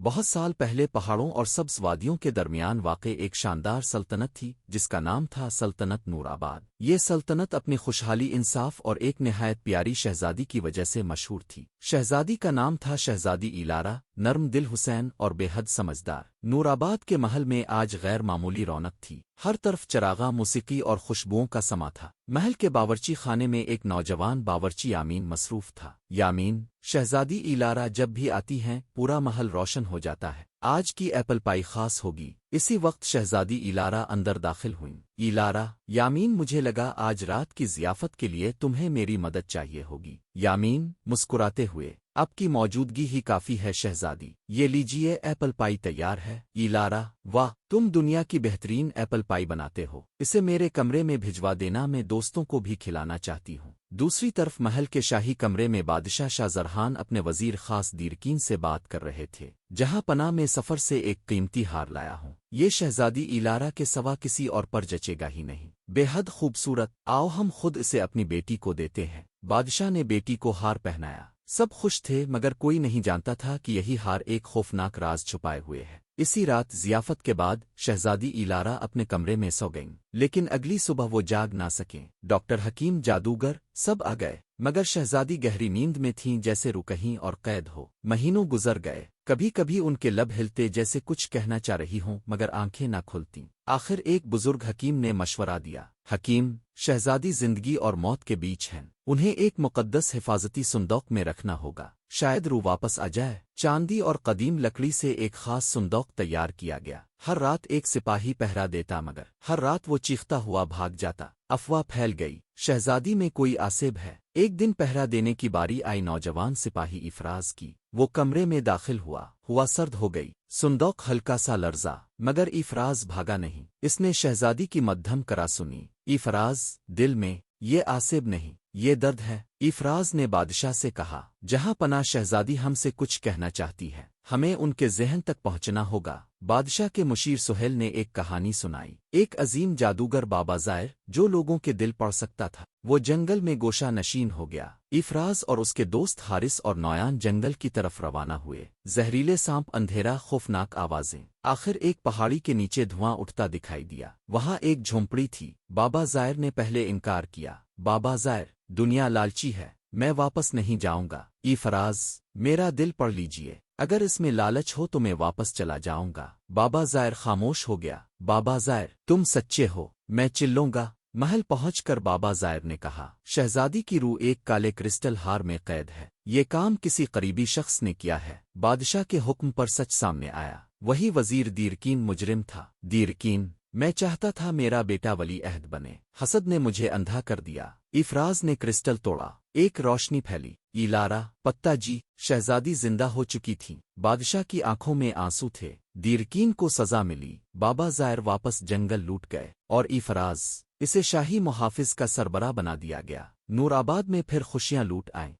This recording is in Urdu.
بہت سال پہلے پہاڑوں اور سبز وادیوں کے درمیان واقع ایک شاندار سلطنت تھی جس کا نام تھا سلطنت نور آباد۔ یہ سلطنت اپنی خوشحالی، انصاف اور ایک نہایت پیاری شہزادی کی وجہ سے مشہور تھی۔ شہزادی کا نام تھا شہزادی ایلارا، نرم دل حسین اور بے حد سمجھدار۔ نور آباد کے محل میں آج غیر معمولی رونق تھی، ہر طرف چراغاں، موسیقی اور خوشبوؤں کا سما تھا۔ محل کے باورچی خانے میں ایک نوجوان باورچی یامین مصروف تھا۔ یامین، شہزادی ایلارا جب بھی آتی ہیں پورا محل روشن ہو جاتا ہے۔ آج کی ایپل پائی خاص ہوگی۔ اسی وقت شہزادی ایلارا اندر داخل ہوئیں۔ ایلارا، یامین، مجھے لگا آج رات کی ضیافت کے لیے تمہیں میری مدد چاہیے ہوگی۔ یامین مسکراتے ہوئے، آپ کی موجودگی ہی کافی ہے شہزادی، یہ لیجیے ایپل پائی تیار ہے۔ ایلارا، واہ، تم دنیا کی بہترین ایپل پائی بناتے ہو، اسے میرے کمرے میں بھجوا دینا، میں دوستوں کو بھی کھلانا چاہتی ہوں۔ دوسری طرف محل کے شاہی کمرے میں بادشاہ شاہ زرحان اپنے وزیر خاص دیرکین سے بات کر رہے تھے۔ جہاں پناہ میں سفر سے ایک قیمتی ہار لایا ہوں، یہ شہزادی ایلارا کے سوا کسی اور پر جچے گا ہی نہیں، بے حد خوبصورت، آؤ ہم خود اسے اپنی بیٹی کو دیتے ہیں۔ بادشاہ نے بیٹی کو ہار پہنایا، سب خوش تھے مگر کوئی نہیں جانتا تھا کہ یہی ہار ایک خوفناک راز چھپائے ہوئے ہے۔ اسی رات ضیافت کے بعد شہزادی ایلارا اپنے کمرے میں سو گئیں، لیکن اگلی صبح وہ جاگ نہ سکیں۔ ڈاکٹر، حکیم، جادوگر سب آ گئے، مگر شہزادی گہری نیند میں تھیں جیسے رکہیں اور قید ہو۔ مہینوں گزر گئے، کبھی کبھی ان کے لب ہلتے جیسے کچھ کہنا چاہ رہی ہوں مگر آنکھیں نہ کھلتیں۔ آخر ایک بزرگ حکیم نے مشورہ دیا، حکیم، شہزادی زندگی اور موت کے بیچ ہیں، انہیں ایک مقدس حفاظتی صندوق میں رکھنا ہوگا، شاید روح واپس آ جائے۔ چاندی اور قدیم لکڑی سے ایک خاص صندوق تیار کیا گیا، ہر رات ایک سپاہی پہرا دیتا مگر ہر رات وہ چیختا ہوا بھاگ جاتا۔ افواہ پھیل گئی، شہزادی میں کوئی آسیب ہے۔ ایک دن پہرا دینے کی باری آئی نوجوان سپاہی افراز کی، وہ کمرے میں داخل ہوا سرد ہو گئی، صندوق ہلکا سا لرزا مگر افراز بھاگا نہیں۔ اس نے شہزادی کی مدھم کرا سنی۔ افراز، دل میں یہ آسیب نہیں، یہ درد ہے۔ افراز نے بادشاہ سے کہا، جہاں پناہ شہزادی ہم سے کچھ کہنا چاہتی ہے، ہمیں ان کے ذہن تک پہنچنا ہوگا۔ بادشاہ کے مشیر سہیل نے ایک کہانی سنائی۔ ایک عظیم جادوگر بابا زائر جو لوگوں کے دل پڑھ سکتا تھا، وہ جنگل میں گوشہ نشین ہو گیا۔ افراز اور اس کے دوست حارث اور نویان جنگل کی طرف روانہ ہوئے، زہریلے سانپ، اندھیرا، خوفناک آوازیں۔ آخر ایک پہاڑی کے نیچے دھواں اٹھتا دکھائی دیا، وہاں ایک جھونپڑی تھی۔ بابا زائر نے پہلے انکار کیا، بابا زائر، دنیا لالچی ہے، میں واپس نہیں جاؤں گا۔ افراز، میرا دل پڑھ لیجئے، اگر اس میں لالچ ہو تو میں واپس چلا جاؤں گا۔ بابا زائر خاموش ہو گیا۔ بابا زائر، تم سچے ہو، میں چلوں گا۔ محل پہنچ کر بابا زائر نے کہا، شہزادی کی روح ایک کالے کرسٹل ہار میں قید ہے، یہ کام کسی قریبی شخص نے کیا ہے۔ بادشاہ کے حکم پر سچ سامنے آیا، وہی وزیر دیرکین مجرم تھا۔ دیرکین، میں چاہتا تھا میرا بیٹا ولی عہد بنے، حسد نے مجھے اندھا کر دیا۔ افراز نے کرسٹل توڑا، ایک روشنی پھیلی۔ ایلارا، پتا جی، شہزادی زندہ ہو چکی تھیں۔ بادشاہ کی آنکھوں میں آنسو تھے۔ دیرکین کو سزا ملی، بابا زائر واپس جنگل لوٹ گئے، اور افراز، اسے شاہی محافظ کا سربراہ بنا دیا گیا۔ نور آباد میں پھر خوشیاں لوٹ آئیں۔